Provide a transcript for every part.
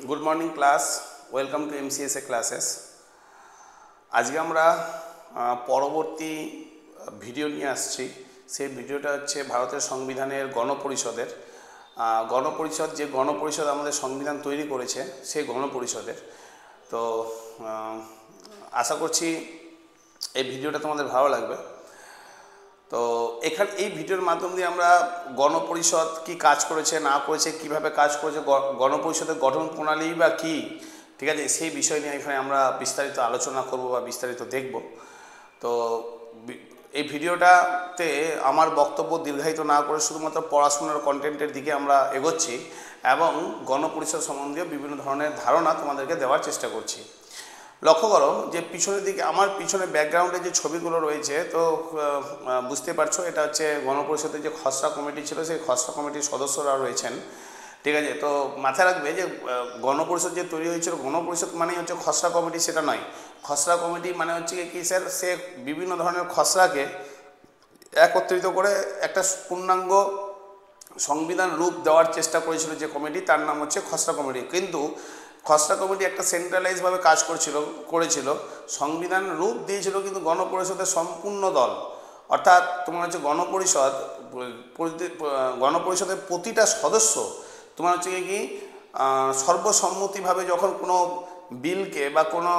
Good morning class welcome to MCSA classes. आज के আমরা পরবর্তী ভিডিও নিয়ে আসছি। সেই ভিডিওটা হচ্ছে ভারতের সংবিধানের গণপরিষদের গণপরিষদ যে গণপরিষদ আমাদের সংবিধান তৈরি করেছে সেই গণপরিষদের। তো আশা করছি এই ভিডিওটা তোমাদের ভালো লাগবে। তো এখানে এই ভিডিওর মাধ্যম দিয়ে আমরা গণপরিষদ কি কাজ করেছে না করেছে, কিভাবে কাজ করেছে, গণপরিষদের গঠন প্রণালী বা কি, ঠিক আছে, সেই বিষয় নিয়ে এখানে আমরা বিস্তারিত আলোচনা করব বা বিস্তারিত দেখব। তো এই ভিডিওটাতে আমার বক্তব্য দীর্ঘায়িত না করে শুধুমাত্র পড়াশোনার কন্টেন্টের দিকে আমরা এগোচ্ছি এবং গণপরিষদ সম্বন্ধীয় বিভিন্ন ধরনের ধারণা তোমাদেরকে দেওয়ার চেষ্টা করছি। লক্ষ্য করো যে পিছনের দিকে আমার পিছনে ব্যাকগ্রাউন্ডে যে ছবিগুলো রয়েছে, তো বুঝতে পারছো এটা হচ্ছে গণপরিষদের যে খসড়া কমিটি ছিল সেই খসড়া কমিটির সদস্যরা রয়েছেন, ঠিক আছে। তো মাথায় রাখবে যে গণপরিষদ যে তৈরি হয়েছিল, গণপরিষদ মানে হচ্ছে খসড়া কমিটি সেটা নয়। খসড়া কমিটি মানে হচ্ছে কি স্যার, সে বিভিন্ন ধরনের খসড়াকে একত্রিত করে একটা পূর্ণাঙ্গ সংবিধান রূপ দেওয়ার চেষ্টা করেছিল যে কমিটি, তার নাম হচ্ছে খসড়া কমিটি। কিন্তু খসড়া কমিটি একটা সেন্ট্রালাইজভাবে কাজ করেছিল, সংবিধান রূপ দিয়েছিল কিন্তু গণপরিষদের সম্পূর্ণ দল, অর্থাৎ তোমার হচ্ছে গণপরিষদের প্রতিটা সদস্য তোমার হচ্ছে কি সর্বসম্মতিভাবে যখন কোনো বিলকে বা কোনো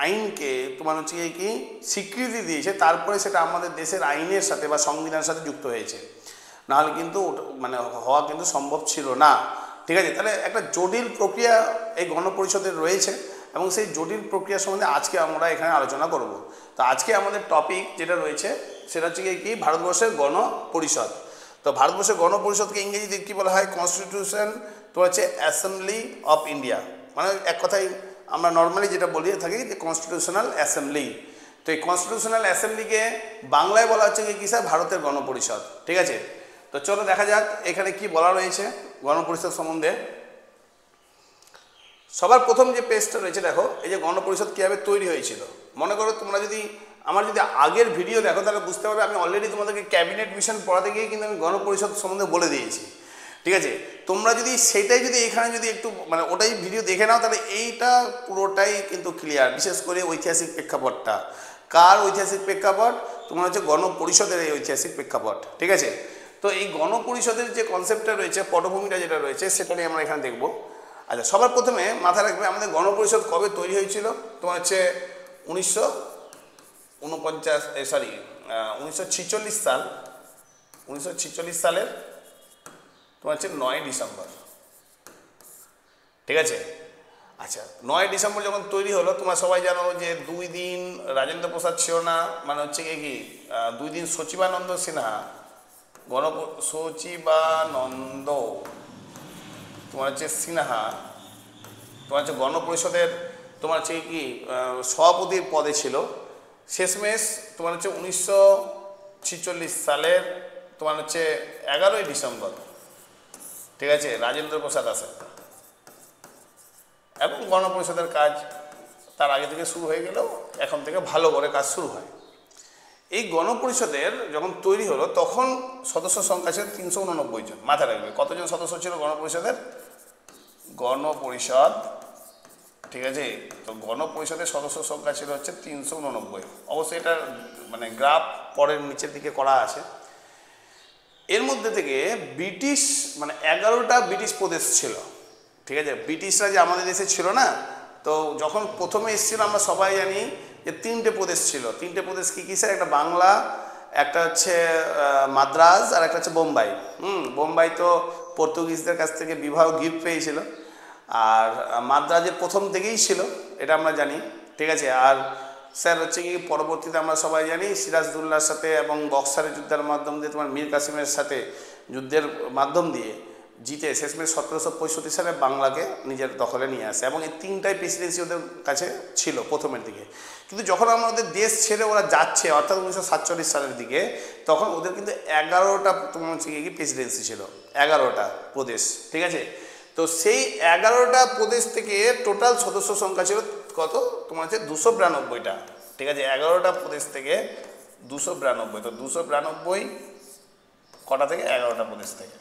আইনকে তোমার হচ্ছে কি স্বীকৃতি দিয়েছে, তারপরে সেটা আমাদের দেশের আইনের সাথে বা সংবিধানের সাথে যুক্ত হয়েছে, নাহলে কিন্তু মানে হওয়া কিন্তু সম্ভব ছিল না, ঠিক আছে। তাহলে একটা জটিল প্রক্রিয়া এই গণপরিষদের রয়েছে এবং সেই জটিল প্রক্রিয়া সম্বন্ধে আজকে আমরা এখানে আলোচনা করব। তো আজকে আমাদের টপিক যেটা রয়েছে সেটা হচ্ছে কি ভারতবর্ষের গণপরিষদ। তো ভারতবর্ষের গণপরিষদকে ইংরেজিতে কী বলা হয়? কনস্টিটিউশন, তো হচ্ছে অ্যাসেম্বলি অফ ইন্ডিয়া, মানে এক কথায় আমরা নর্মালি যেটা বলে থাকি যে কনস্টিটিউশনাল অ্যাসেম্বলি। তো এই কনস্টিটিউশনাল অ্যাসেম্বলিকে বাংলায় বলা হচ্ছে কি স্যার, ভারতের গণপরিষদ, ঠিক আছে। তো চলো দেখা যাক এখানে কি বলা রয়েছে গণপরিষদ সম্বন্ধে। সবার প্রথম যে পেজটা রয়েছে দেখো, এই যে গণপরিষদ কীভাবে তৈরি হয়েছিল। মনে করো তোমরা যদি আমার আগের ভিডিও দেখো তাহলে বুঝতে পারবে আমি অলরেডি তোমাদেরকে ক্যাবিনেট মিশন পড়াতে গিয়ে কিন্তু আমি গণপরিষদ সম্বন্ধে বলে দিয়েছি, ঠিক আছে। তোমরা যদি সেটাই যদি এখানে যদি একটু মানে ওটাই ভিডিও দেখে নাও তাহলে এইটা পুরোটাই কিন্তু ক্লিয়ার, বিশেষ করে ঐতিহাসিক প্রেক্ষাপটটা। কার ঐতিহাসিক প্রেক্ষাপট? তোমার হচ্ছে গণপরিষদের এই ঐতিহাসিক প্রেক্ষাপট, ঠিক আছে। তো এই গণপরিষদের যে কনসেপ্টটা রয়েছে, পটভূমিটা যেটা রয়েছে সেটা নিয়ে আমরা এখানে দেখব। আচ্ছা, সবার প্রথমে মাথায় রাখবে আমাদের গণপরিষদ কবে তৈরি হয়েছিল। তোমার হচ্ছে 1946 সালের তোমার হচ্ছে 9 ডিসেম্বর, ঠিক আছে। আচ্ছা, 9 ডিসেম্বর যখন তৈরি হলো, তোমরা সবাই জানো যে 2 দিন রাজেন্দ্র প্রসাদ ছিল না, মানে হচ্ছে কি 2 দিন সচিবানন্দ সিনহা সচিবানন্দ তোমার হচ্ছে সিনহা তোমার হচ্ছে গণপরিষদের তোমার হচ্ছে কি সভাপতির পদে ছিল। শেষমেশ তোমার হচ্ছে 1946 সালের তোমার হচ্ছে 11ই ডিসেম্বর, ঠিক আছে, রাজেন্দ্র প্রসাদ আসেন এবং গণপরিষদের কাজ তার আগে থেকে শুরু হয়ে গেলেও এখন থেকে ভালো করে কাজ শুরু হয়। এই গণপরিষদের যখন তৈরি হলো তখন সদস্য সংখ্যা ছিল 389 জন। মাথায় রাখবে কতজন সদস্য ছিল গণপরিষদের? গণপরিষদ, ঠিক আছে। তো গণপরিষদের সদস্য সংখ্যা ছিল হচ্ছে 389। অবশ্যই এটা মানে গ্রাফ পরের নিচের দিকে করা আছে। এর মধ্যে থেকে ব্রিটিশ মানে 11টা ব্রিটিশ প্রদেশ ছিল, ঠিক আছে। ব্রিটিশরা যে আমাদের দেশে ছিল না, তো যখন প্রথমে এসেছিল আমরা সবাই জানি যে 3টে প্রদেশ ছিল। 3টে প্রদেশ কী কী স্যার? একটা বাংলা, একটা হচ্ছে মাদ্রাজ, আর একটা হচ্ছে বোম্বাই। বোম্বাই তো পর্তুগিজদের কাছ থেকে বিবাহ গিফট পেয়েছিল, আর মাদ্রাজে প্রথম থেকেই ছিল, এটা আমরা জানি, ঠিক আছে। আর স্যার হচ্ছে কি পরবর্তীতে আমরা সবাই জানি সিরাজদৌল্লার সাথে এবং বক্সারের যুদ্ধের মাধ্যম দিয়ে তোমার মীর কাসিমের সাথে যুদ্ধের মাধ্যম দিয়ে জিতে শেষমেশ 1765 সালে বাংলাকে নিজের দখলে নিয়ে আসে এবং এই 3টাই প্রেসিডেন্সি ওদের কাছে ছিল প্রথমের দিকে। কিন্তু যখন আমাদের দেশ ছেড়ে ওরা যাচ্ছে অর্থাৎ 1947 সালের দিকে, তখন ওদের কিন্তু 11টা তোমার হচ্ছে কি প্রেসিডেন্সি ছিল, 11টা প্রদেশ, ঠিক আছে। তো সেই 11টা প্রদেশ থেকে টোটাল সদস্য সংখ্যা ছিল কত? তোমার হচ্ছে 292টা, ঠিক আছে। 11টা প্রদেশ থেকে 292। তো 292 কটা থেকে? 11টা প্রদেশ থেকে।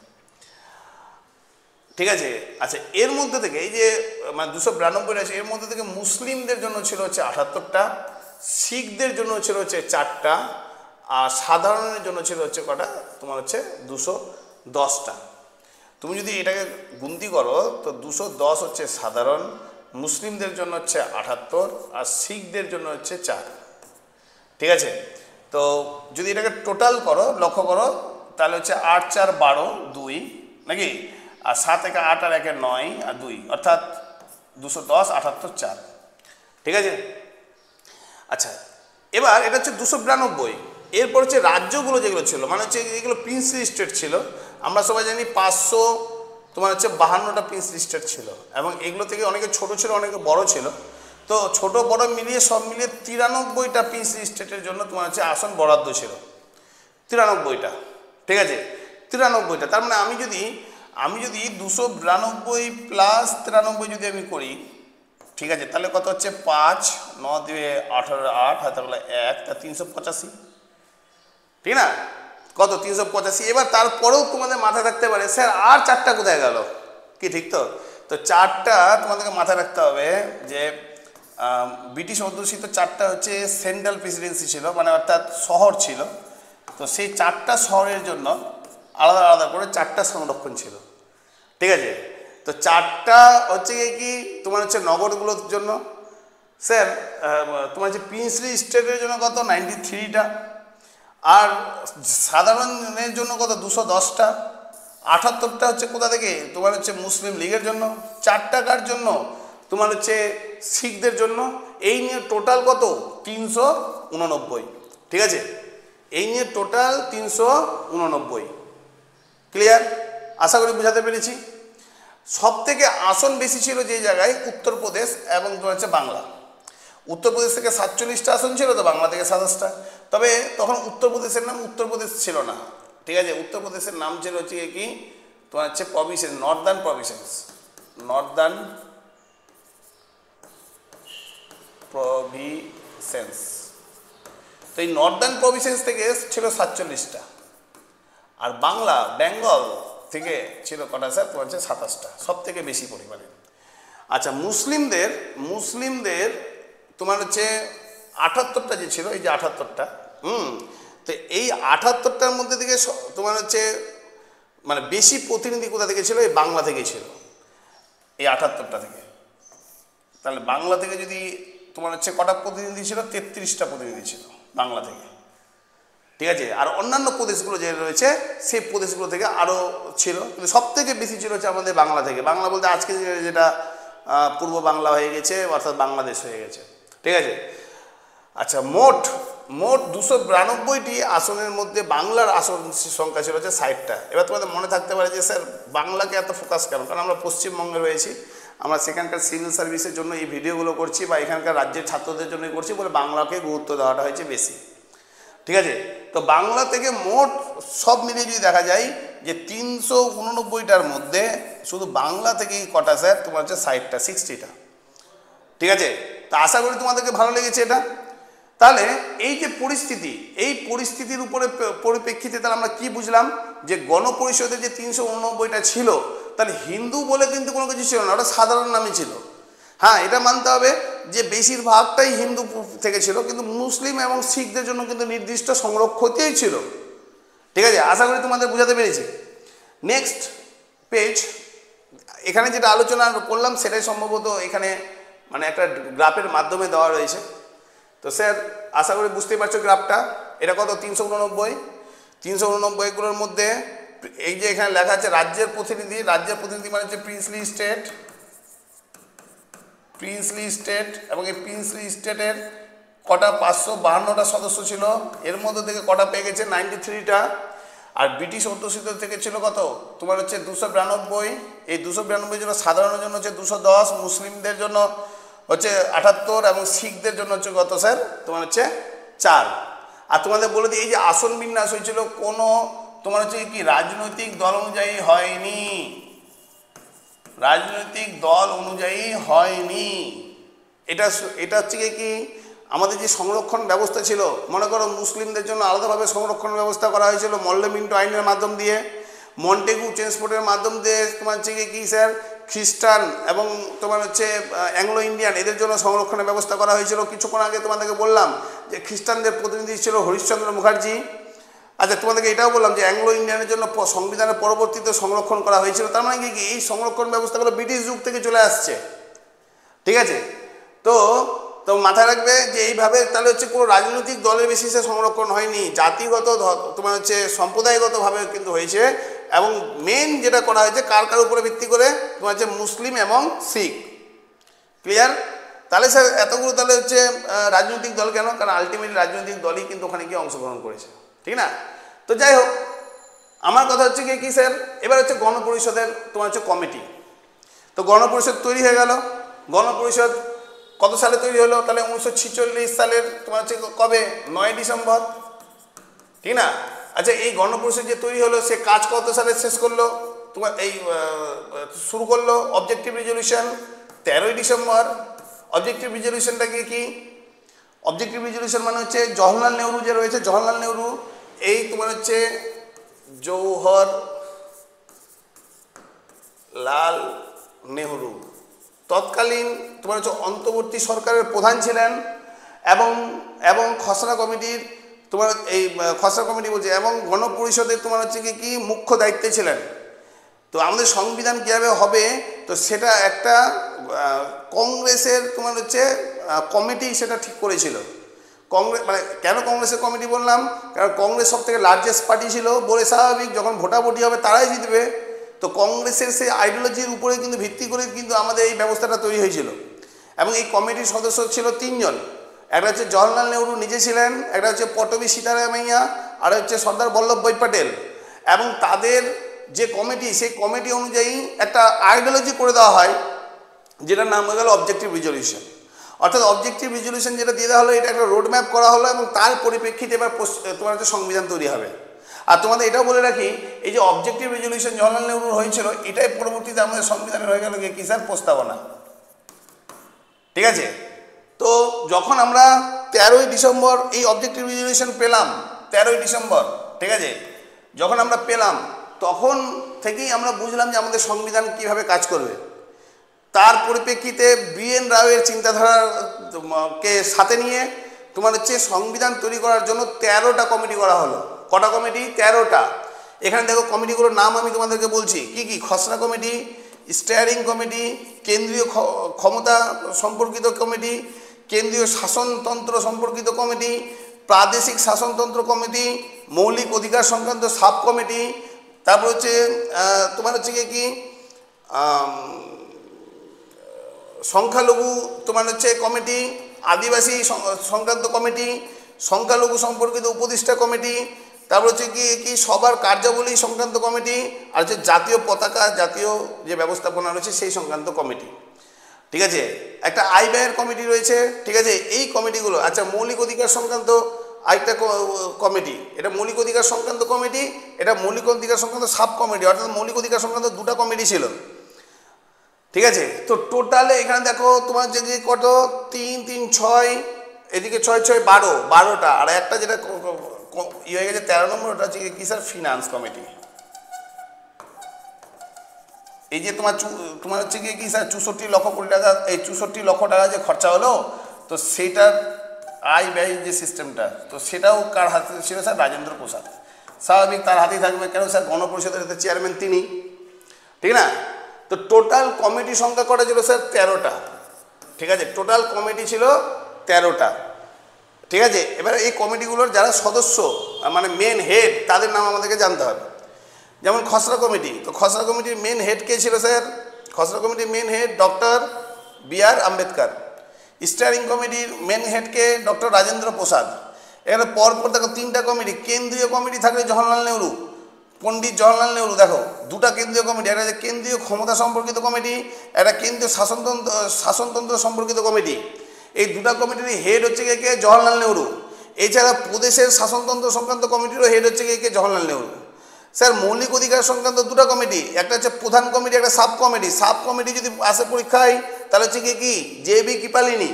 11টা ঠিক আছে। আচ্ছা, এর মধ্যে থেকে এই যে মানে 292 আছে, এর মধ্যে থেকে মুসলিমদের জন্য ছিল হচ্ছে 78টা, শিখদের জন্য ছিল হচ্ছে 4টা, আর সাধারণের জন্য ছিল হচ্ছে কটা, তোমার হচ্ছে 210টা। তুমি যদি এটাকে গুনতি করো তো 210 হচ্ছে সাধারণ, মুসলিমদের জন্য হচ্ছে 78, আর শিখদের জন্য হচ্ছে 4। ঠিক আছে। তো যদি এটাকে টোটাল করো, লক্ষ্য করো, তাহলে হচ্ছে 8 4 12 2 নাকি, আর 7 1 8 আর 1 9 আর 2, অর্থাৎ 210 78 4। ঠিক আছে। আচ্ছা, এবার এটা হচ্ছে 292। এরপর হচ্ছে রাজ্যগুলো যেগুলো ছিল, মানে হচ্ছে এগুলো প্রিন্সলি স্টেট ছিল। আমরা সবাই জানি 500 তোমার হচ্ছে 52টা প্রিন্সলি স্টেট ছিল, এবং এগুলো থেকে অনেকে ছোট ছিল, অনেকে বড় ছিল। তো ছোট বড় মিলিয়ে সব মিলিয়ে 93টা প্রিন্সলি স্টেটের জন্য তোমার হচ্ছে আসন বরাদ্দ ছিল, 93টা। ঠিক আছে, 93টা। তার মানে আমি যদি 292 প্লাস 93 যদি আমি করি, ঠিক আছে, তাহলে কত হচ্ছে 5 9 2 18 8 হাতে 1, তা 385। ঠিক না, কত 385। এবার তারপরেও তোমাদের মাথায় রাখতে পারে স্যার আর 4টা কোথায় গেল, কি ঠিক তো? তো 4টা তোমাদেরকে মাথায় রাখতে হবে যে ব্রিটিশ অধ্যুষিত 4টা হচ্ছে সেন্ট্রাল প্রেসিডেন্সি ছিল, মানে অর্থাৎ শহর ছিল। তো সেই 4টা শহরের জন্য আলাদা আলাদা করে 4টা সংরক্ষণ ছিল। ঠিক আছে। তো 4টা হচ্ছে কি তোমার হচ্ছে নগরগুলোর জন্য স্যার, তোমার হচ্ছে প্রিন্সলি স্টেটের জন্য কত 93টা, আর সাধারণের জন্য কত 210টা, 78টা হচ্ছে কোথা থেকে তোমার হচ্ছে মুসলিম লীগের জন্য, 4টা কার জন্য তোমার হচ্ছে শিখদের জন্য। এই নিয়ে টোটাল কত 389। ঠিক আছে, এই নিয়ে টোটাল 389। ক্লিয়ার? আশা করি বোঝাতে পেরেছি। সব থেকে আসন বেশি ছিল যে জায়গায়, উত্তরপ্রদেশ এবং তোমার হচ্ছে বাংলা। উত্তরপ্রদেশ থেকে 47টা আসন ছিল, তো বাংলা থেকে 27টা। তবে তখন উত্তরপ্রদেশের নাম উত্তরপ্রদেশ ছিল না। ঠিক আছে, উত্তরপ্রদেশের নাম ছিল হচ্ছে কি তোমার হচ্ছে Province, Northern Province, Northern Province. তো এই নর্দার্ন প্রভিন্স থেকে ছিল 47টা, আর বাংলা বেঙ্গল থেকে ছিল কটা স্যার, তোমার হচ্ছে 27টা, সব থেকে বেশি পরিমাণে। আচ্ছা, মুসলিমদের তোমার হচ্ছে 78টা যে ছিল, এই যে 78টা, তো এই 78টার মধ্যে থেকে তোমার হচ্ছে মানে বেশি প্রতিনিধি কোথা থেকে ছিল, এই বাংলা থেকে ছিল, এই 78টা থেকে। তাহলে বাংলা থেকে যদি তোমার হচ্ছে কটা প্রতিনিধি ছিল, 33টা প্রতিনিধি ছিল বাংলা থেকে। ঠিক আছে, আর অন্যান্য প্রদেশগুলো যে রয়েছে সেই প্রদেশগুলো থেকে আরও ছিল, কিন্তু সব থেকে বেশি ছিল হচ্ছে আমাদের বাংলা থেকে। বাংলা বলতে আজকে যেটা পূর্ব বাংলা হয়ে গেছে, অর্থাৎ বাংলাদেশ হয়ে গেছে। ঠিক আছে। আচ্ছা, মোট 292টি আসনের মধ্যে বাংলার আসন সংখ্যা ছিল হচ্ছে 60টা। এবার তোমাদের মনে থাকতে পারে যে স্যার বাংলাকে এত ফোকাস কেন? কারণ আমরা পশ্চিমবঙ্গে রয়েছি, আমরা সেখানকার সিভিল সার্ভিসের জন্য এই ভিডিওগুলো করছি, বা এখানকার রাজ্যের ছাত্রদের জন্যই করছি বলে বাংলাকে গুরুত্ব দেওয়াটা হয়েছে বেশি। ঠিক আছে। তো বাংলা থেকে মোট সব মিলিয়ে যদি দেখা যায় যে 389টার মধ্যে শুধু বাংলা থেকেই কটা স্যার, তোমার হচ্ছে 60টা। ঠিক আছে। তা আশা করি তোমাদেরকে ভালো লেগেছে এটা। তাহলে এই যে পরিস্থিতি, এই পরিস্থিতির উপরে পরিপ্রেক্ষিতে তাহলে আমরা কি বুঝলাম, যে গণপরিষদে যে 389টা ছিল, তাহলে হিন্দু বলে কিন্তু কোনো কিছু ছিল না, ওটা সাধারণ নামই ছিল। হ্যাঁ, এটা মানতে হবে যে বেশিরভাগটাই হিন্দু থেকে ছিল, কিন্তু মুসলিম এবং শিখদের জন্য কিন্তু নির্দিষ্ট সংরক্ষিতই ছিল। ঠিক আছে, আশা করি তোমাদের বোঝাতে পেরেছি। নেক্সট পেজ, এখানে যেটা আলোচনা করলাম সেটাই সম্ভবত এখানে মানে একটা গ্রাফের মাধ্যমে দেওয়া রয়েছে। তো স্যার আশা করি বুঝতেই পারছো গ্রাফটা, এটা কত 389গুলোর মধ্যে এই যে এখানে লেখা আছে রাজ্যের প্রতিনিধি মানে হচ্ছে প্রিন্সলি স্টেট, এবং এই প্রিন্সলি স্টেটের কটা 552টা সদস্য ছিল, এর মধ্যে থেকে কটা পেয়ে গেছে 93টা। আর ব্রিটিশ অধ্যুষিত থেকে ছিল কত তোমার হচ্ছে 292। এই 292 জন্য সাধারণের জন্য হচ্ছে 210, মুসলিমদের জন্য হচ্ছে 78, এবং শিখদের জন্য হচ্ছে কত স্যার, তোমার হচ্ছে 4। আর তোমাদের বলে দিই, এই যে আসন বিন্যাস হয়েছিল কোনো তোমার হচ্ছে কি রাজনৈতিক দল অনুযায়ী হয়নি, রাজনৈতিক দল অনুযায়ী হয়নি। এটা হচ্ছে কি আমাদের যে সংরক্ষণ ব্যবস্থা ছিল, মনে করো মুসলিমদের জন্য আলাদাভাবে সংরক্ষণ ব্যবস্থা করা হয়েছিল মল্ল মিন্টো আইনের মাধ্যম দিয়ে, মন্টেগু ট্রান্সপোর্টের মাধ্যম দিয়ে তোমার হচ্ছে কি স্যার খ্রিস্টান এবং তোমার হচ্ছে অ্যাংলো ইন্ডিয়ান এদের জন্য সংরক্ষণের ব্যবস্থা করা হয়েছিল। কিছুক্ষণ আগে তোমাদেরকে বললাম যে খ্রিস্টানদের প্রতিনিধি ছিল হরিশ্চন্দ্র মুখার্জি। আচ্ছা, তোমাদেরকে এটাও বললাম যে অ্যাংলো ইন্ডিয়ানের জন্য সংবিধানের পরবর্তীতে সংরক্ষণ করা হয়েছিল। তার মানে কি এই সংরক্ষণ ব্যবস্থাগুলো ব্রিটিশ যুগ থেকে চলে আসছে, ঠিক আছে। তো তো মাথায় রাখবে যে এইভাবে তাহলে হচ্ছে কোনো রাজনৈতিক দলের বেসিসে সংরক্ষণ হয়নি, জাতিগত তোমার হচ্ছে সম্প্রদায়গতভাবে কিন্তু হয়েছে। এবং মেন যেটা করা হয়েছে কার কার উপরে ভিত্তি করে, তোমার হচ্ছে মুসলিম এবং শিখ। ক্লিয়ার? তাহলে স্যার এতগুলো তাহলে হচ্ছে রাজনৈতিক দল কেন? কারণ আলটিমেটলি রাজনৈতিক দলই কিন্তু ওখানে গিয়ে অংশগ্রহণ করেছে, ঠিক না? তো যাই হোক, আমার কথা হচ্ছে কি স্যার, এবার হচ্ছে গণপরিষদের তোমার হচ্ছে কমিটি। তো গণপরিষদ তৈরি হয়ে গেল। গণপরিষদ কত সালে তৈরি হলো? তাহলে 1946 সালের তোমার হচ্ছে কবে? 9 ডিসেম্বর, ঠিক না? আচ্ছা, এই গণপরিষদ যে তৈরি হলো সে কাজ কত সালে শেষ করলো? তোমার এই শুরু করলো অবজেক্টিভ রেজলিউশন 13 ডিসেম্বর। অবজেক্টিভ রেজলিউশনটা কি? অবজেক্টিভ রেজলিউশন মানে হচ্ছে জওহরলাল নেহরু যে রয়েছে, জওহরলাল নেহরু এই তোমার হচ্ছে জওহরলাল নেহরু তৎকালীন তোমার হচ্ছে অন্তর্বর্তী সরকারের প্রধান ছিলেন এবং খসড়া কমিটির তোমার এই খসড়া কমিটি বলছে এবং গণপরিষদের তোমার হচ্ছে কি মুখ্য দায়িত্বে ছিলেন। তো আমাদের সংবিধান কীভাবে হবে, তো সেটা একটা কংগ্রেসের তোমার হচ্ছে কমিটি সেটা ঠিক করেছিল। কংগ্রেস মানে কেন কংগ্রেসের কমিটি বললাম? কারণ কংগ্রেস সব থেকে লার্জেস্ট পার্টি ছিল, বলে স্বাভাবিক যখন ভোটাভুটি হবে তারাই জিতবে। তো কংগ্রেসের সেই আইডিওলজির উপরে কিন্তু ভিত্তি করে কিন্তু আমাদের এই ব্যবস্থাটা তৈরি হয়েছিল। এবং এই কমিটির সদস্য ছিল 3 জন। একটা হচ্ছে জওহরলাল নেহরু নিজে ছিলেন, একটা হচ্ছে পটবী সীতারামাইয়া, আর হচ্ছে সর্দার বল্লভভাই প্যাটেল। এবং তাদের যে কমিটি, সেই কমিটি অনুযায়ী একটা আইডিওলজি করে দেওয়া হয় যেটার নাম হয়ে গেল অবজেক্টিভ রেজলিউশন। অর্থাৎ অবজেক্টিভ রেজলিউশন যেটা দিয়ে দেওয়া হলো, এটা একটা রোড ম্যাপ করা হলো এবং তার পরিপ্রেক্ষিতে এবার তোমার হচ্ছে সংবিধান তৈরি হবে। আর তোমাদের এটাও বলে রাখি, এই যে অবজেক্টিভ রেজলিউশন জওহরলাল নেহরুর হয়েছিল, এটাই পরবর্তীতে আমাদের সংবিধানের হয়ে গেল কি স্যার? প্রস্তাবনা, ঠিক আছে। তো যখন আমরা 13 ডিসেম্বর এই অবজেক্টিভ রেজলিউশন পেলাম, 13 ডিসেম্বর, ঠিক আছে, যখন আমরা পেলাম তখন থেকেই আমরা বুঝলাম যে আমাদের সংবিধান কিভাবে কাজ করবে। তার পরিপ্রেক্ষিতে BN রাওয়ের চিন্তাধারাকে সাথে নিয়ে তোমার হচ্ছে সংবিধান তৈরি করার জন্য 13টা কমিটি করা হলো। কটা কমিটি? 13টা। এখানে দেখো কমিটিগুলোর নাম আমি তোমাদেরকে বলছি কি কি। খসড়া কমিটি, স্টিয়ারিং কমিটি, কেন্দ্রীয় ক্ষমতা সম্পর্কিত কমিটি, কেন্দ্রীয় শাসনতন্ত্র সম্পর্কিত কমিটি, প্রাদেশিক শাসনতন্ত্র কমিটি, মৌলিক অধিকার সংক্রান্ত সাব কমিটি, তারপর হচ্ছে তোমার হচ্ছে কি সংখ্যালঘু তোমার হচ্ছে কমিটি, আদিবাসী সংক্রান্ত কমিটি, সংখ্যালঘু সম্পর্কিত উপদেষ্টা কমিটি, তারপর হচ্ছে কি সবার কার্যাবলী সংক্রান্ত কমিটি, আর হচ্ছে জাতীয় পতাকা, জাতীয় যে ব্যবস্থাপনা রয়েছে সেই সংক্রান্ত কমিটি, ঠিক আছে। একটা আয় ব্যয়ের কমিটি রয়েছে, ঠিক আছে। এই কমিটিগুলো, আচ্ছা, মৌলিক অধিকার সংক্রান্ত আরেকটা কমিটি, এটা মৌলিক অধিকার সংক্রান্ত কমিটি, এটা মৌলিক অধিকার সংক্রান্ত সাব কমিটি, অর্থাৎ মৌলিক অধিকার সংক্রান্ত 2টা কমিটি ছিল, ঠিক আছে। তো টোটালে এখানে দেখো তোমার যে কত 3 3 6, এদিকে 6 6 12, 12টা। আর একটা যেটা ইয়ে হয়ে গেছে 13 নম্বর, ওটা হচ্ছে কি স্যার? Finance committee. এই যে তোমার হচ্ছে কি স্যার 64 লক্ষ কোটি টাকা, এই 64 লক্ষ টাকা যে খরচা হলো, তো সেইটার আয় ব্যয় যে সিস্টেমটা, তো সেটাও কার হাতে ছিল স্যার? রাজেন্দ্র প্রসাদ। স্বাভাবিক তার হাতেই থাকবে, কেন স্যার? গণপরিষদের চেয়ারম্যান তিনি, ঠিক না? তো টোটাল কমিটি সংখ্যা কটা ছিল স্যার? 13টা, ঠিক আছে। টোটাল কমিটি ছিল 13টা, ঠিক আছে। এবার এই কমিটিগুলোর যারা সদস্য মানে মেন হেড, তাদের নাম আমাদেরকে জানতে হবে। যেমন খসড়া কমিটি, তো খসড়া কমিটির মেন হেড কে ছিল স্যার? খসড়া কমিটির main head doctor BR Ambedkar. Steering কমিটির মেন হেডকে ডক্টর রাজেন্দ্র প্রসাদ। এখানে পরপর দেখো 3টা কমিটি। কেন্দ্রীয় কমিটি থাকলে জওহরলাল নেহরু, পণ্ডিত জওহরলাল নেহরু। দেখো 2টা কেন্দ্রীয় কমিটি, একটা হচ্ছে কেন্দ্রীয় ক্ষমতা সম্পর্কিত কমিটি, একটা কেন্দ্রীয় শাসনতন্ত্র সম্পর্কিত কমিটি। এই 2টা কমিটির হেড হচ্ছে কে? জওহরলাল নেহরু। এছাড়া প্রদেশের শাসনতন্ত্র সংক্রান্ত কমিটিরও হেড হচ্ছে কে? জওহরলাল নেহরু। স্যার মৌলিক অধিকার সংক্রান্ত 2টা কমিটি, একটা হচ্ছে প্রধান কমিটি, একটা সাব কমিটি। সাব কমিটি যদি আসে পরীক্ষায় তাহলে হচ্ছে কি JB কৃপালিনী।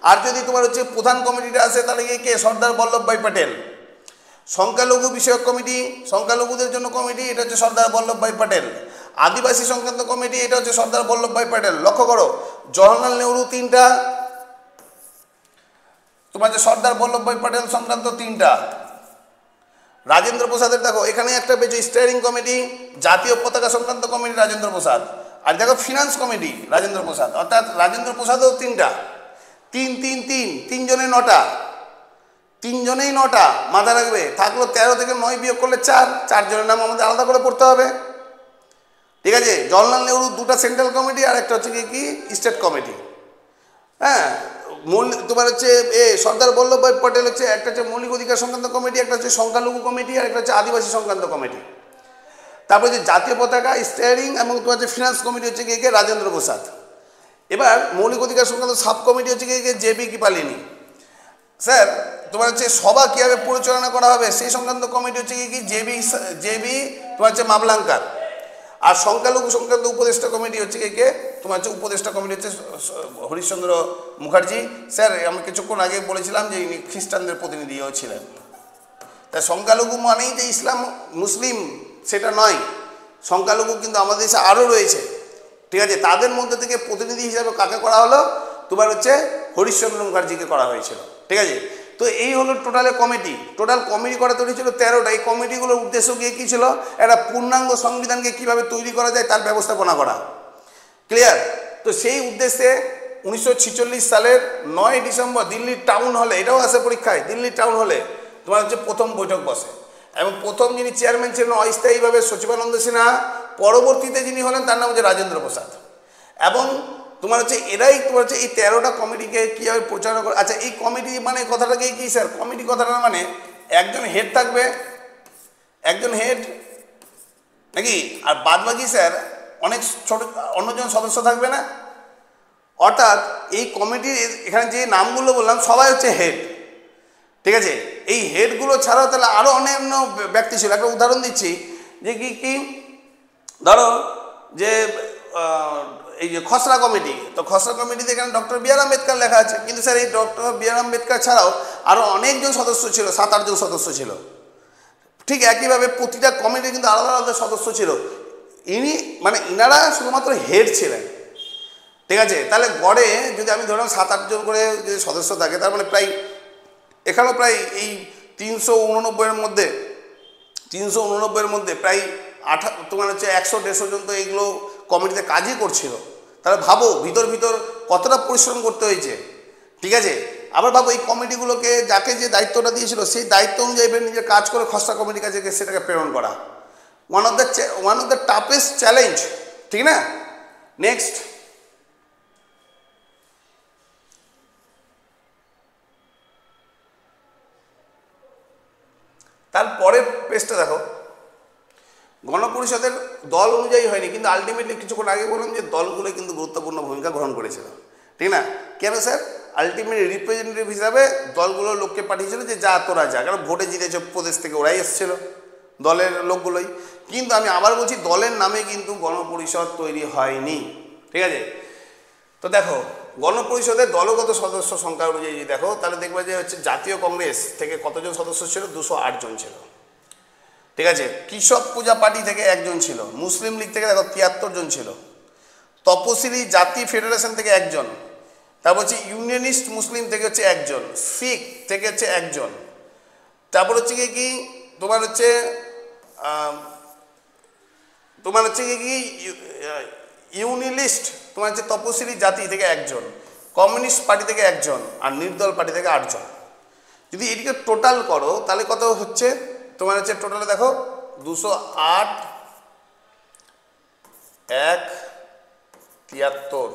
আর যদি তোমার হচ্ছে প্রধান কমিটিটা আসে তাহলে কে? সর্দার বল্লভভাই প্যাটেল। সংখ্যালঘু বিষয়ক কমিটি, সংখ্যালঘুদের জন্য কমিটি, এটা হচ্ছে সর্দার বল্লভভাই প্যাটেল। আদিবাসী সংক্রান্ত কমিটি, এটা হচ্ছে সর্দার বল্লভভাই প্যাটেল। লক্ষ্য করো, জওহরলাল নেহরু 3টা, তোমার যে সর্দার বল্লভভাই প্যাটেল সংক্রান্ত 3টা। রাজেন্দ্র প্রসাদের দেখো এখানে একটা পেয়েছে স্টিয়ারিং কমিটি, জাতীয় পতাকা সংক্রান্ত কমিটি রাজেন্দ্র প্রসাদ, আর দেখো ফিনান্স কমিটি রাজেন্দ্র প্রসাদ, অর্থাৎ রাজেন্দ্র প্রসাদও 3টা। 3 3 3 3জনে 9টা, 3জনেই 9টা, মাথায় রাখবে। থাকলো 13 থেকে 9 বিয়োগ করলে 4, 4 জনের নাম আমাদের আলাদা করে পড়তে হবে, ঠিক আছে। জওহরলাল নেহরু 2টা সেন্ট্রাল কমিটি, আর একটা হচ্ছে কি স্টেট কমিটি। হ্যাঁ, তোমার হচ্ছে সর্দার বল্লভভাই প্যাটেল হচ্ছে একটা হচ্ছে মৌলিক অধিকার সংক্রান্ত কমিটি, একটা হচ্ছে সংখ্যালঘু কমিটি, আর একটা হচ্ছে আদিবাসী সংক্রান্ত কমিটি। তারপরে যে জাতীয় পতাকা, স্টিয়ারিং এবং তোমার যে ফিনান্স কমিটি হচ্ছে কে রাজেন্দ্র প্রসাদ। এবার মৌলিক অধিকার সংক্রান্ত সাব কমিটি হচ্ছে কে জেবি কৃপালিনী। স্যার তোমার হচ্ছে সভা কীভাবে পরিচালনা করা হবে সেই সংক্রান্ত কমিটি হচ্ছে কি জেবি তোমার হচ্ছে মাবলাঙ্কার। আর সংখ্যালঘু সংক্রান্ত উপদেষ্টা কমিটি হচ্ছে কে তোমার হচ্ছে উপদেষ্টা কমিটি হচ্ছে হরিশচন্দ্র মুখার্জি। স্যার আমি কিছুক্ষণ আগে বলেছিলাম যে ইনি খ্রিস্টানদের প্রতিনিধিও ছিলেন। তাই সংখ্যালঘু মানেই যে ইসলাম মুসলিম সেটা নয়, সংখ্যালঘু কিন্তু আমাদের দেশে আরও রয়েছে, ঠিক আছে। তাদের মধ্যে থেকে প্রতিনিধি হিসাবে কাকে করা হলো, তোমার হচ্ছে হরিশচন্দ্র মুখার্জিকে করা হয়েছিল, ঠিক আছে। তো এই হলো টোটালে কমিটি। টোটাল কমিটি করা তৈরি ছিল 13টা। এই কমিটিগুলোর উদ্দেশ্য গিয়ে কী ছিল, একটা পূর্ণাঙ্গ সংবিধানকে কীভাবে তৈরি করা যায় তার ব্যবস্থাপনা করা, ক্লিয়ার। তো সেই উদ্দেশ্যে 1946 সালের 9 ডিসেম্বর দিল্লির টাউন হলে, এটাও আসে পরীক্ষায়, দিল্লির টাউন হলে তোমার হচ্ছে প্রথম বৈঠক বসে, এবং প্রথম যিনি চেয়ারম্যান ছিলেন অস্থায়ীভাবে সচিবানন্দ সিনহা, পরবর্তীতে যিনি হলেন তার নাম হচ্ছে রাজেন্দ্র প্রসাদ। এবং তোমার হচ্ছে এরাই তোমার হচ্ছে এই 13টা কমিটিকে কীভাবে পরিচালনা করে। আচ্ছা, এই কমিটি মানে কথাটাকে কি স্যার, কমিটি কথাটা মানে একজন হেড থাকবে, একজন হেড নাকি, আর বাদ বাকি স্যার অনেক ছোট অন্যজন সদস্য থাকবে না। অর্থাৎ এই কমিটির এখানে যে নামগুলো বললাম সবাই হচ্ছে হেড, ঠিক আছে। এই হেডগুলো ছাড়াও তাহলে আরও অন্যান্য ব্যক্তি ছিল। একটা উদাহরণ দিচ্ছি, যে কি ধরো যে এই যে খসড়া কমিটি, তো খসড়া কমিটিতে এখানে ডক্টর বি আর আম্বেদকর লেখা আছে, কিন্তু স্যার এই ডক্টর বি আর আম্বেদকর ছাড়াও আরও অনেকজন সদস্য ছিল, 7-8 জন সদস্য ছিল। ঠিক একইভাবে প্রতিটা কমিটির কিন্তু আলাদা আলাদা সদস্য ছিল। ইনারা শুধুমাত্র হেড ছিলেন, ঠিক আছে। তাহলে গড়ে যদি আমি ধরলাম 7-8 জন করে যদি সদস্য থাকে, তার মানে প্রায় এখানেও প্রায় এই 389-এর মধ্যে প্রায় তোমার হচ্ছে 100-150 জন তো এইগুলো কমিটিতে কাজই করছিল। তাহলে ভাবো ভিতর কতটা পরিশ্রম করতে হয়েছে, ঠিক আছে। আবার ভাবো এই কমিটিগুলোকে যাকে যে দায়িত্বটা দিয়েছিল সেই দায়িত্ব অনুযায়ী নিজের কাজ করে খসড়া কমিটির কাছে সেটাকে প্রেরণ করা, one of the toughest challenge, ঠিক না। নেক্সট, তারপরে পেজটা দেখো, গণপরিষদের দল অনুযায়ী হয়নি, কিন্তু আলটিমেটলি কিছুক্ষণ আগে বললাম যে দলগুলো কিন্তু গুরুত্বপূর্ণ ভূমিকা গ্রহণ করেছিল, ঠিক না। কেন স্যার, আলটিমেটলি রিপ্রেজেন্টেটিভ হিসাবে দলগুলো লোককে পাঠিয়েছিল যে যা তোরা যা, কারণ ভোটে জিতেছে প্রদেশ থেকে ওরাই এসেছিল দলের লোকগুলোই। কিন্তু আমি আবার বলছি দলের নামে কিন্তু গণপরিষদ তৈরি হয়নি, ঠিক আছে। তো দেখো গণপরিষদের দলগত সদস্য সংখ্যা অনুযায়ী দেখো, তাহলে দেখবে যে হচ্ছে জাতীয় কংগ্রেস থেকে কতজন সদস্য ছিল, 208 জন ছিল, ঠিক আছে। কৃষক পূজা পার্টি থেকে 1 জন ছিল, মুসলিম লীগ থেকে দেখো 73 জন ছিল, তপশিলি জাতি ফেডারেশন থেকে 1 জন, তারপর হচ্ছে ইউনিয়নিস্ট মুসলিম থেকে হচ্ছে 1 জন, শিখ থেকে হচ্ছে 1 জন, তারপর হচ্ছে কি তোমার হচ্ছে কি ইউনিলিস্ট তোমার হচ্ছে তপশিলি জাতি থেকে 1 জন, কমিউনিস্ট পার্টি থেকে 1 জন, আর নির্দল পার্টি থেকে 8 জন। যদি এটিকে টোটাল করো তাহলে কত হচ্ছে, তোমার হচ্ছে টোটালে দেখো 208 1 73,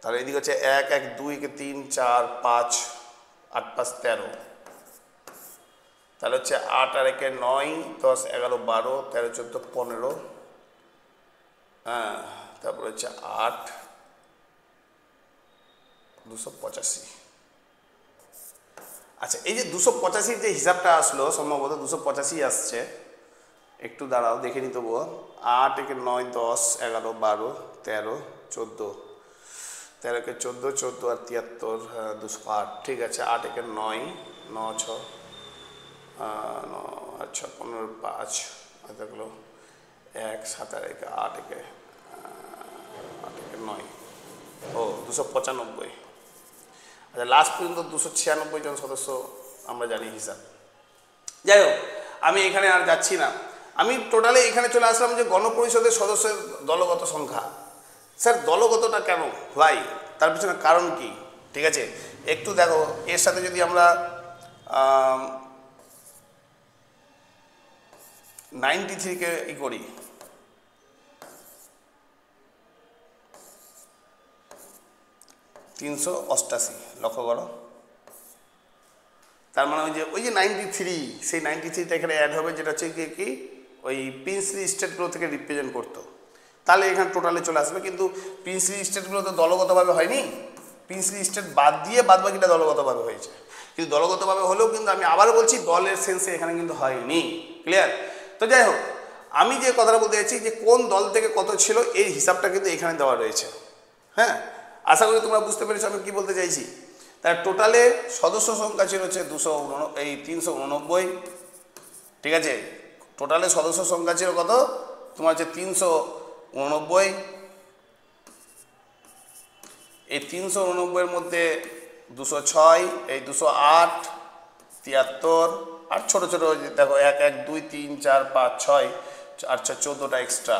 তাহলে এদিকে হচ্ছে 1 1 2 3 4 5 8 5 13, তাহলে হচ্ছে 8 আর 1 9 10 11 12 13 14 15, হ্যাঁ, তারপরে হচ্ছে 8 285। আচ্ছা, এই যে 285 যে হিসাবটা আসলো সম্ভবত 285 আসছে, একটু দাঁড়াও দেখে নিতে বল। 8 1 9 10 11 12 13 14, 13 কে 14, 14 আর 73, 208, ঠিক আছে। 8 একে 9, 9 6, 9 15 5, দেখলো 1 7 আর 8 একে 9, ও 295। আচ্ছা, লাস্ট পর্যন্ত 296 জন সদস্য আমরা জানি হিসাব। যাই হোক, আমি এখানে আর যাচ্ছি না। আমি টোটালি এখানে চলে আসলাম যে গণপরিষদের সদস্যের দলগত সংখ্যা। স্যার দলগতটা কেন ভাই, তার পিছনে কারণ কি? ঠিক আছে, একটু দেখো, এর সাথে যদি আমরা 93-কে করি, $388, লক্ষ্য করো। তার মানে ওই যে 93, সেই 93টা এখানে অ্যাড হবে, যেটা হচ্ছে কি ওই প্রিন্সলি স্টেটগুলো থেকে রিপ্রেজেন্ট করতো। তাহলে এখানে টোটালে চলে আসবে। কিন্তু প্রিন্সলি স্টেটগুলো তো দলগতভাবে হয়নি, প্রিন্সলি স্টেট বাদ দিয়ে বাদবাকিটা দলগতভাবে হয়েছে। কিন্তু দলগতভাবে হলেও কিন্তু আমি আবার বলছি দলের সেন্সে এখানে কিন্তু হয়নি। ক্লিয়ার? তো যাই হোক, আমি যে কথাটা বলতে চাইছি যে কোন দল থেকে কত ছিল এই হিসাবটা কিন্তু এখানে দেওয়া রয়েছে। হ্যাঁ, আশা করি তোমরা বুঝতে পেরেছো আমি কি বলতে চাইছি। তার টোটালে সদস্য সংখ্যা ছিল হচ্ছে 389। ঠিক আছে, টোটালে সদস্য সংখ্যা ছিল কত তোমার হচ্ছে 389। এই 389-এর মধ্যে 206, এই 208, 73 আর ছোট ছোট দেখো 1 1 2 3 4 5 6 আর 14টা এক্সট্রা,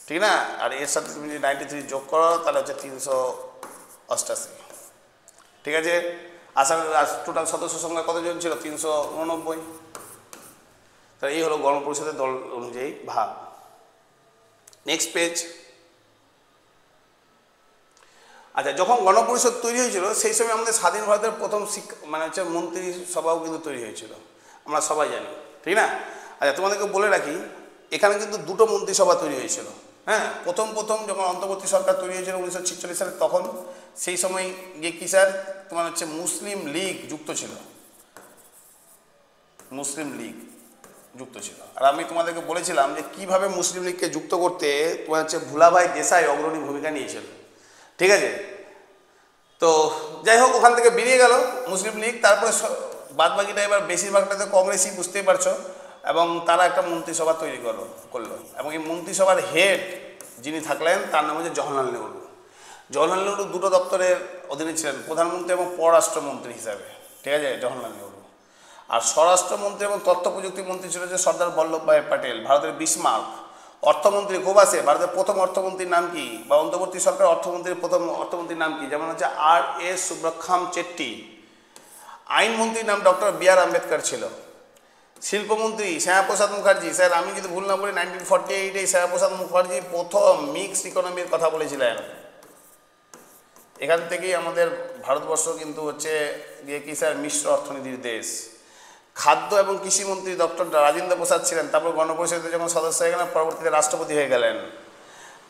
ঠিক না? আর এর সাথে তুমি যদি 93 যোগ করো তাহলে হচ্ছে 388। ঠিক আছে, আশা করি টোটাল সদস্য সংখ্যা কতজন ছিল? 389। তাহলে এই হলো গণপরিষদের দল অনুযায়ী ভাগ। Next page. আচ্ছা, যখন গণপরিষদ তৈরি হয়েছিল সেই সময় আমাদের স্বাধীন ভারতের প্রথম মানে হচ্ছে মন্ত্রিসভাও কিন্তু তৈরি হয়েছিল, আমরা সবাই জানি, ঠিক না? আচ্ছা, তোমাদেরকে বলে রাখি, এখানে কিন্তু দুটো মন্ত্রিসভা তৈরি হয়েছিল। হ্যাঁ, প্রথম যখন অন্তর্বর্তী সরকার তৈরি হয়েছিল 1946 সালে, তখন সেই সময় গিয়ে কি স্যার তোমার হচ্ছে মুসলিম লীগ যুক্ত ছিল, মুসলিম লীগ যুক্ত ছিল। আর আমি তোমাদেরকে বলেছিলাম যে কিভাবে মুসলিম লীগকে যুক্ত করতে তোমার হচ্ছে ভুলাভাই দেশাই অগ্রণী ভূমিকা নিয়েছিল। ঠিক আছে, তো যাই হোক, ওখান থেকে বেরিয়ে গেল মুসলিম লীগ। তারপরে বাদবাকিটা এবার বেশিরভাগটাতে কংগ্রেসই, বুঝতেই পারছো। এবং তারা একটা মন্ত্রিসভা তৈরি করলো এবং এই মন্ত্রিসভার হেড যিনি থাকলেন তার নাম হচ্ছে জওহরলাল নেহরু। জওহরলাল নেহরু দুটো দপ্তরের অধীনে ছিলেন, প্রধানমন্ত্রী এবং পররাষ্ট্রমন্ত্রী হিসাবে। ঠিক আছে, জওহরলাল নেহরু। আর স্বরাষ্ট্রমন্ত্রী এবং তথ্য প্রযুক্তি মন্ত্রী ছিল যে সর্দার বল্লভভাই প্যাটেল, ভারতের বিসমার্ক। অর্থমন্ত্রী খুব আছে, ভারতের প্রথম অর্থমন্ত্রীর নাম কি, বা অন্তর্বর্তী সরকার অর্থমন্ত্রীর প্রথম অর্থমন্ত্রীর নাম কি? যেমন হচ্ছে আর.এস. সুব্রক্ষাম চেট্টি। আইনমন্ত্রীর নাম ডক্টর বি.আর. আম্বেদকর ছিল। শিল্পমন্ত্রী শ্যামাপ্রসাদ মুখার্জি। স্যার আমি যদি ভুল না বলি 1948-এ শ্যামাপ্রসাদ মুখার্জি প্রথম মিক্সড ইকোনমির কথা বলেছিলেন। এখান থেকেই আমাদের ভারতবর্ষ কিন্তু হচ্ছে গিয়ে কি স্যার মিশ্র অর্থনীতির দেশ। খাদ্য এবং কৃষিমন্ত্রী ডক্টর রাজেন্দ্র প্রসাদ ছিলেন। তারপর গণপরিষদের যখন সদস্য হয়ে গেলেন, পরবর্তীতে রাষ্ট্রপতি হয়ে গেলেন।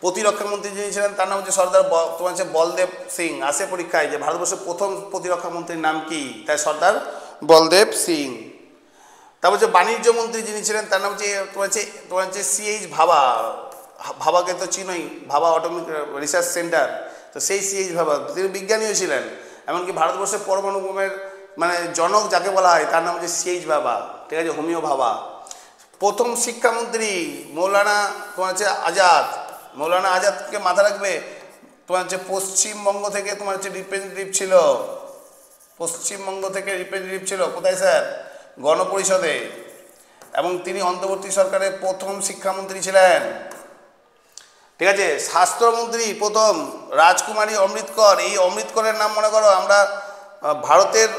প্রতিরক্ষা মন্ত্রী যিনি ছিলেন তার নাম হচ্ছে সর্দার তোমার হচ্ছে বলদেব সিং। আসে পরীক্ষায় যে ভারতবর্ষের প্রথম প্রতিরক্ষা মন্ত্রীর নাম কি, তাই সর্দার বলদেব সিং। তারপর হচ্ছে বাণিজ্য মন্ত্রী যিনি ছিলেন তার নাম হচ্ছে তোমার হচ্ছে C.H. ভাবা। ভাবাকে তো চিনোই, ভাবা অটোমিক রিসার্চ সেন্টার। তো সেই C.H. ভাবা তিনি বিজ্ঞানীও ছিলেন। এমনকি ভারতবর্ষের পরমাণু বোমের মানে জনক যাকে বলা হয় তার নাম হচ্ছে C.H. ভাবা। ঠিক আছে, হোমিও ভাবা। প্রথম শিক্ষামন্ত্রী মৌলানা তোমার হচ্ছে আজাদ। মৌলানা আজাদকে মাথা রাখবে, তোমার হচ্ছে পশ্চিমবঙ্গ থেকে তোমার হচ্ছে রিপ্রেজেন্টেটিভ ছিল। পশ্চিমবঙ্গ থেকে রিপ্রেজেন্টেটিভ ছিল কোথায় স্যার? গণপরিষদে। এবং তিনি অন্তর্বর্তী সরকারের প্রথম শিক্ষামন্ত্রী ছিলেন। ঠিক আছে, স্বাস্থ্যমন্ত্রী প্রথম রাজকুমারী অমৃতকর। এই অমৃতকরের নাম মনে করো আমরা ভারতের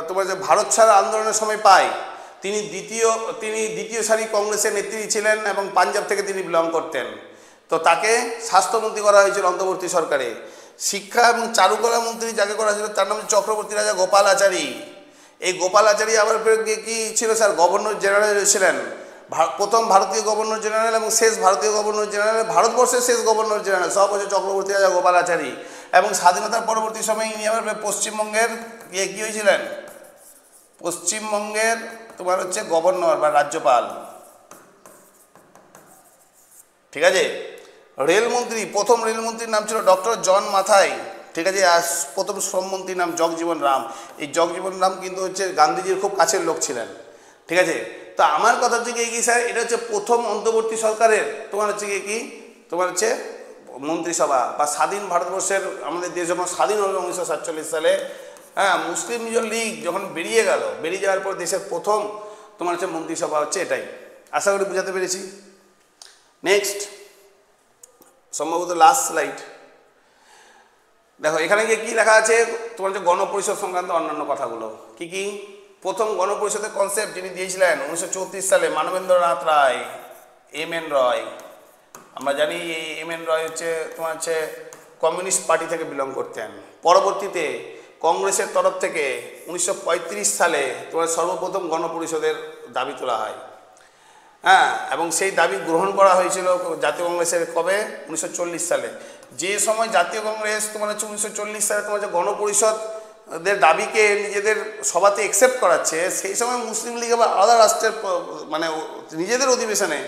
তোমার যে ভারত ছাড় আন্দোলনের সময় পাই। তিনি দ্বিতীয় সারি কংগ্রেসের নেত্রী ছিলেন এবং পাঞ্জাব থেকে তিনি বিলং করতেন। তো তাকে স্বাস্থ্যমন্ত্রী করা হয়েছিল অন্তর্বর্তী সরকারে। শিক্ষা এবং চারুকলা মন্ত্রী যাকে করা হয়েছিল তার নাম চক্রবর্তী রাজা গোপালাচারী। এই গোপালাচারী আবার কি ছিল স্যার? গভর্নর জেনারেল ছিলেন। প্রথম ভারতীয় গভর্নর জেনারেল এবং শেষ ভারতীয় গভর্নর জেনারেল, ভারতবর্ষের শেষ গভর্নর জেনারেল সব হচ্ছে চক্রবর্তী রাজা গোপালাচারী। এবং স্বাধীনতার পরবর্তী সময়ে ইনি আবার পশ্চিমবঙ্গের কী হয়েছিলেন? পশ্চিমবঙ্গের তোমার হচ্ছে গভর্নর বা রাজ্যপাল। ঠিক আছে, রেলমন্ত্রী প্রথম রেলমন্ত্রীর নাম ছিল ডক্টর জন মাথাই। ঠিক আছে। আর প্রথম শ্রমমন্ত্রীর নাম জগজীবন রাম। এই জগজীবন রাম কিন্তু হচ্ছে গান্ধীজির খুব কাছের লোক ছিলেন, ঠিক আছে। তো আমার কথা হচ্ছে কি স্যার, এটা হচ্ছে প্রথম অন্তর্বর্তী সরকারের তোমার হচ্ছে কি তোমার হচ্ছে মন্ত্রিসভা বা স্বাধীন ভারতবর্ষের আমাদের দেশ যখন স্বাধীন হলো 1947 সালে, হ্যাঁ, মুসলিম লীগ যখন বেরিয়ে যাওয়ার পর দেশের প্রথম তোমার হচ্ছে মন্ত্রিসভা হচ্ছে এটাই। আশা করি বুঝাতে পেরেছি। নেক্সট, সম্ভবত লাস্ট স্লাইড। দেখো এখানে গিয়ে কী লেখা আছে তোমার হচ্ছে গণপরিষদ সংক্রান্ত অন্যান্য কথাগুলো। কি প্রথম গণপরিষদের কনসেপ্ট যিনি দিয়েছিলেন 1934 সালে মানবেন্দ্রনাথ রায়, এম.এন. রয়। আমরা জানি এই এম.এন. রয় হচ্ছে তোমার হচ্ছে কমিউনিস্ট পার্টি থেকে বিলং করতেন। পরবর্তীতে কংগ্রেসের তরফ থেকে 1935 সালে তোমার সর্বপ্রথম গণপরিষদের দাবি তোলা হয়, হ্যাঁ, এবং সেই দাবি গ্রহণ করা হয়েছিল জাতীয় কংগ্রেসের কবে 1940 সালে। যে সময় জাতীয় কংগ্রেস তোমার হচ্ছে 1940 সালে তোমার হচ্ছে গণপরিষদের দাবিকে নিজেদের সভাতে অ্যাকসেপ্ট করাচ্ছে, সেই সময় মুসলিম লীগ আবার আলাদা রাষ্ট্রের মানে নিজেদের অধিবেশনে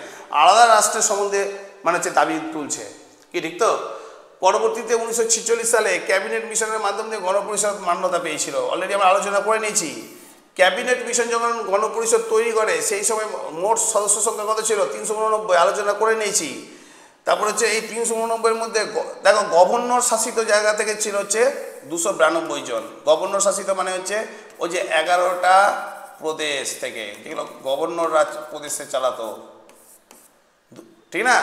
আলাদা রাষ্ট্রের সম্বন্ধে মানে হচ্ছে দাবি তুলছে, কি ঠিক তো। পরবর্তীতে 1946 সালে ক্যাবিনেট মিশনের মাধ্যমে গণপরিষদ মান্যতা পেয়েছিল। অলরেডি আমরা আলোচনা করে নিয়েছি। ক্যাবিনেট মিশন যখন গণপরিষদ তৈরি করে সেই সময় মোট সদস্য সংখ্যা কত ছিল 389, আলোচনা করে নিয়েছি। তারপর হচ্ছে এই 389-এর মধ্যে দেখো গভর্নর শাসিত জায়গা থেকে ছিল হচ্ছে 292 জন। গভর্নর শাসিত মানে হচ্ছে ওই যে 11টা প্রদেশ থেকে যেগুলো গভর্নর রাজ প্রদেশে চালাতো, ঠিক না।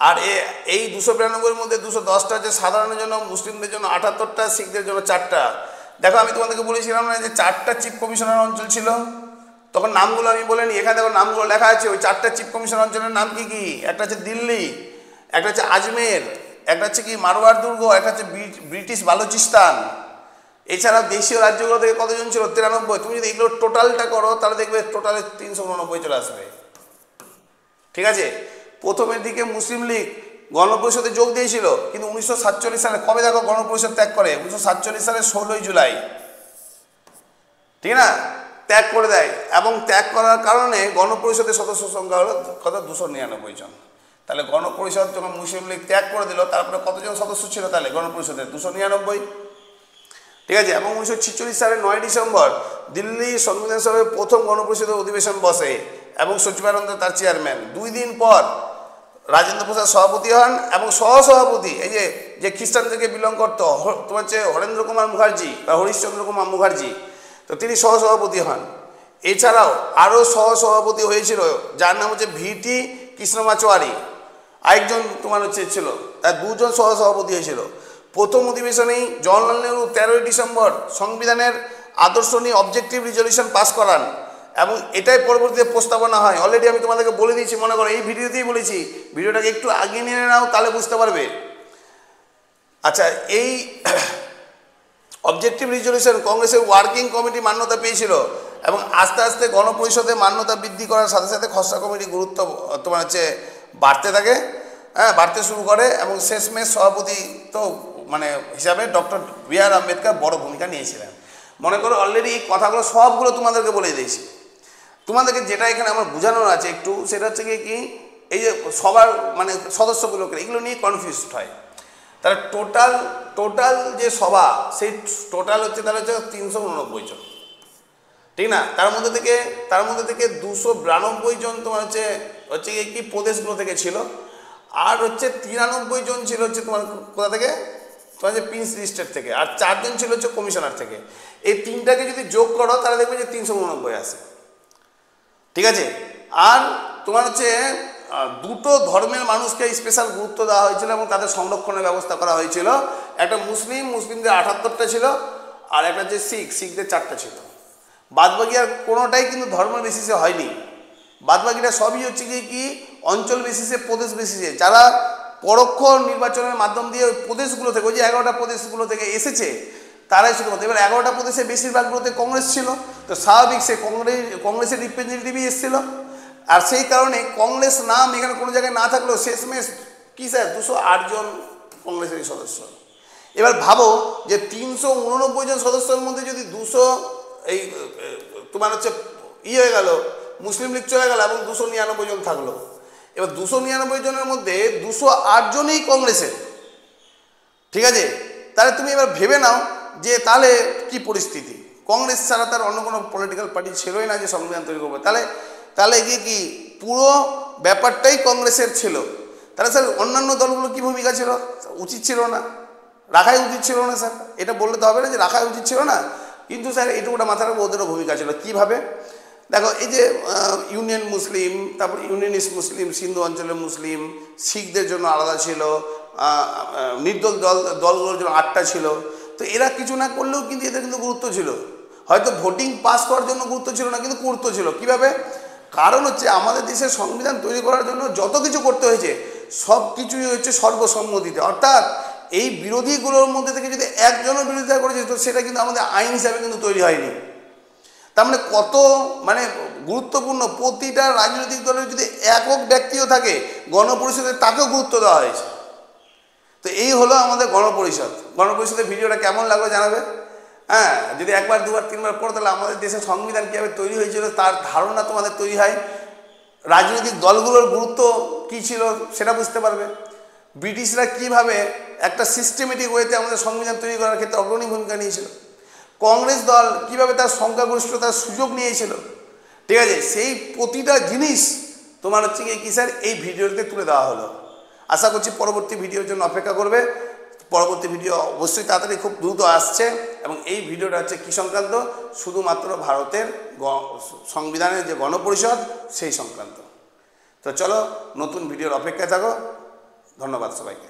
আর এই 292-এর মধ্যে 210টা হচ্ছে সাধারণের জন্য, মুসলিমদের জন্য 78টা, শিখদের জন্য 4টা। দেখো আমি তোমাদেরকে বলেছিলাম না যে 4টা চিফ কমিশনার অঞ্চল ছিল, তখন নামগুলো আমি বলে নিই। এখানে দেখো নামগুলো লেখা আছে। ওই 4টা চিফ কমিশনার অঞ্চলের নাম কি? একটা হচ্ছে দিল্লি, একটা হচ্ছে আজমের, একটা হচ্ছে কি মারওয়ার দুর্গ, একটা হচ্ছে ব্রিটিশ বালুচিস্তান। এছাড়াও দেশীয় রাজ্যগুলো থেকে কতজন ছিল 93। তুমি যদি এগুলো টোটালটা করো তাহলে দেখবে টোটালে 389 চলে আসবে, ঠিক আছে। প্রথমের দিকে মুসলিম লীগ গণপরিষদে যোগ দিয়েছিল, কিন্তু 1947 সালে কবে দেখো গণপরিষদ ত্যাগ করে? 1947 সালের 16 জুলাই, ঠিক না, ত্যাগ করে দেয়। এবং ত্যাগ করার কারণে গণপরিষদের সদস্য সংখ্যা হলো কত 299 জন। তাহলে গণপরিষদ যখন মুসলিম লীগ ত্যাগ করে দিল, তারপরে কতজন সদস্য ছিল তাহলে গণপরিষদের? 299, ঠিক আছে। এবং 1946 সালের 9 ডিসেম্বর দিল্লি সংবিধান সভায় প্রথম গণপরিষদের অধিবেশন বসে এবং সচিবানন্দ তার চেয়ারম্যান। 2 দিন পর রাজেন্দ্র প্রসাদ সভাপতি হন এবং সহসভাপতি এই যে খ্রিস্টান থেকে বিলং করতো তোমার হচ্ছে হরেন্দ্র কুমার মুখার্জি বা হরিশচন্দ্র কুমার মুখার্জি, তো তিনি সহসভাপতি হন। এছাড়াও আরও সহসভাপতি হয়েছিল যার নাম হচ্ছে ভিটি কৃষ্ণমাচোয়ারি, আরেকজন তোমার হচ্ছে ছিল, তার 2 জন সহসভাপতি হয়েছিল। প্রথম অধিবেশনেই জওহরলাল নেহরু 13 ডিসেম্বর সংবিধানের আদর্শ নিয়ে অবজেক্টিভ রিজলিউশন পাস করান এবং এটাই পরবর্তীতে প্রস্তাবনা হয়। অলরেডি আমি তোমাদেরকে বলে দিয়েছি, মনে করো এই ভিডিওতেই বলেছি, ভিডিওটাকে একটু আগিয়ে নিয়ে নাও তাহলে বুঝতে পারবে। আচ্ছা, এই অবজেক্টিভ রিজলিউশন কংগ্রেসের ওয়ার্কিং কমিটি মান্যতা পেয়েছিল এবং আস্তে আস্তে গণপরিষদে মান্যতা বৃদ্ধি করার সাথে সাথে খসড়া কমিটির গুরুত্ব তোমার হচ্ছে বাড়তে থাকে, হ্যাঁ, বাড়তে শুরু করে এবং শেষমেশ সভাপতি তো মানে হিসাবে ডক্টর বি.আর. আম্বেদকর বড় ভূমিকা নিয়েছিলেন। মনে করো অলরেডি এই কথাগুলো সবগুলো তোমাদেরকে বলে দিয়েছি। তোমাদেরকে যেটা এখানে আমার বোঝানোর আছে একটু, সেটা হচ্ছে কি এই যে সবার মানে সদস্যগুলোকে এগুলো নিয়ে কনফিউজড হয়। তাহলে টোটাল যে সভা সেই টোটাল হচ্ছে তাহলে হচ্ছে 389 জন, ঠিক না। তার মধ্যে থেকে 292 জন তোমার হচ্ছে কি প্রদেশগুলো থেকে ছিল, আর হচ্ছে 93 জন ছিল হচ্ছে তোমার কোথা থেকে, তোমার হচ্ছে প্রিন্স লিস্টের থেকে, আর 4 জন ছিল হচ্ছে কমিশনার থেকে। এই 3টাকে যদি যোগ করো তাহলে দেখবে যে 389 আসে, ঠিক আছে। আর তোমার হচ্ছে 2টো ধর্মের মানুষকে স্পেশাল গুরুত্ব দেওয়া হয়েছিল এবং তাদের সংরক্ষণের ব্যবস্থা করা হয়েছিল। একটা মুসলিমদের 78টা ছিল, আর একটা হচ্ছে শিখদের 4টা ছিল। বাদবাকি আর কোনোটাই কিন্তু ধর্মের বেসিসে হয়নি। বাদবাকিটা সবই হচ্ছে কি অঞ্চল বেসিসে, প্রদেশ বেসিসে। যারা পরোক্ষ নির্বাচনের মাধ্যম দিয়ে ওই প্রদেশগুলো থেকে, ওই যে 11টা প্রদেশগুলো থেকে এসেছে তারাই শুধুমাত্র। এবার 11টা প্রদেশে বেশিরভাগগুলোতে কংগ্রেস ছিল, তো স্বাভাবিক সে কংগ্রেসের রিপ্রেজেন্টেটিভই এসেছিল। আর সেই কারণে কংগ্রেস নাম এখানে কোনো জায়গায় না থাকলেও শেষমেশ কি স্যার 208 জন কংগ্রেসেরই সদস্য। এবার ভাবো যে 389 জন সদস্যের মধ্যে যদি 200 এই তোমার হচ্ছে হয়ে গেল, মুসলিম লীগ চলে গেল এবং 299 জন থাকলো। এবার 299 জনের মধ্যে 208 জনই কংগ্রেসের, ঠিক আছে। তাহলে তুমি এবার ভেবে নাও যে তাহলে কি পরিস্থিতি। কংগ্রেস ছাড়া তার অন্য কোনো পলিটিক্যাল পার্টি ছিলই না যে সংবিধান তৈরি করবে। তাহলে এগিয়ে কি পুরো ব্যাপারটাই কংগ্রেসের ছিল। তাহলে স্যার অন্যান্য দলগুলো কি ভূমিকা ছিল? উচিত ছিল না, রাখাই উচিত ছিল না স্যার। এটা বললে তো হবে না যে রাখাই উচিত ছিল না, কিন্তু স্যার এটুকুটা মাথার উপর ওদেরও ভূমিকা ছিল। কীভাবে? দেখো, এই যে ইউনিয়ন মুসলিম, তারপর ইউনিয়নিস্ট মুসলিম, সিন্ধু অঞ্চলের মুসলিম, শিখদের জন্য আলাদা ছিল, নির্দল দলগুলোর জন্য 8টা ছিল। তো এরা কিছু না করলেও কিন্তু এদের কিন্তু গুরুত্ব ছিল। হয়তো ভোটিং পাস করার জন্য গুরুত্ব ছিল না, কিন্তু গুরুত্ব ছিল। কীভাবে? কারণ হচ্ছে আমাদের দেশের সংবিধান তৈরি করার জন্য যত কিছু করতে হয়েছে সব কিছুই হচ্ছে সর্বসম্মতিতে। অর্থাৎ এই বিরোধীগুলোর মধ্যে থেকে যদি একজনও বিরোধিতা করেছে তো সেটা কিন্তু আমাদের আইন হিসাবে কিন্তু তৈরি হয়নি। তার মানে কত গুরুত্বপূর্ণ, প্রতিটা রাজনৈতিক দলের যদি একক ব্যক্তিও থাকে গণপরিষদে তাকেও গুরুত্ব দেওয়া হয়েছে। তো এই হলো আমাদের গণপরিষদ। গণপরিষদের ভিডিওটা কেমন লাগলো জানাবে। হ্যাঁ, যদি একবার দুবার তিনবার পড়ো তাহলে আমাদের দেশের সংবিধান কীভাবে তৈরি হয়েছিল তার ধারণা তোমাদের তৈরি হয়। রাজনৈতিক দলগুলোর গুরুত্ব কী ছিল সেটা বুঝতে পারবে। ব্রিটিশরা কীভাবে একটা সিস্টেমেটিক ওয়েতে আমাদের সংবিধান তৈরি করার ক্ষেত্রে অগ্রণী ভূমিকা নিয়েছিল। কংগ্রেস দল কীভাবে তার সংখ্যাগরিষ্ঠতার সুযোগ নিয়েছিল। ঠিক আছে, সেই প্রতিটা জিনিস তোমার হচ্ছে কি স্যার এই ভিডিওতে তুলে দেওয়া হলো। আশা করছি পরবর্তী ভিডিওর জন্য অপেক্ষা করবে। পরবর্তী ভিডিও অবশ্যই তাড়াতাড়ি খুব দ্রুত আসছে, এবং এই ভিডিওটা হচ্ছে কী সংক্রান্ত? শুধুমাত্র ভারতের সংবিধানের যে গণপরিষদ সেই সংক্রান্ত। তো চলো নতুন ভিডিওর অপেক্ষায় থাকো। ধন্যবাদ সবাইকে।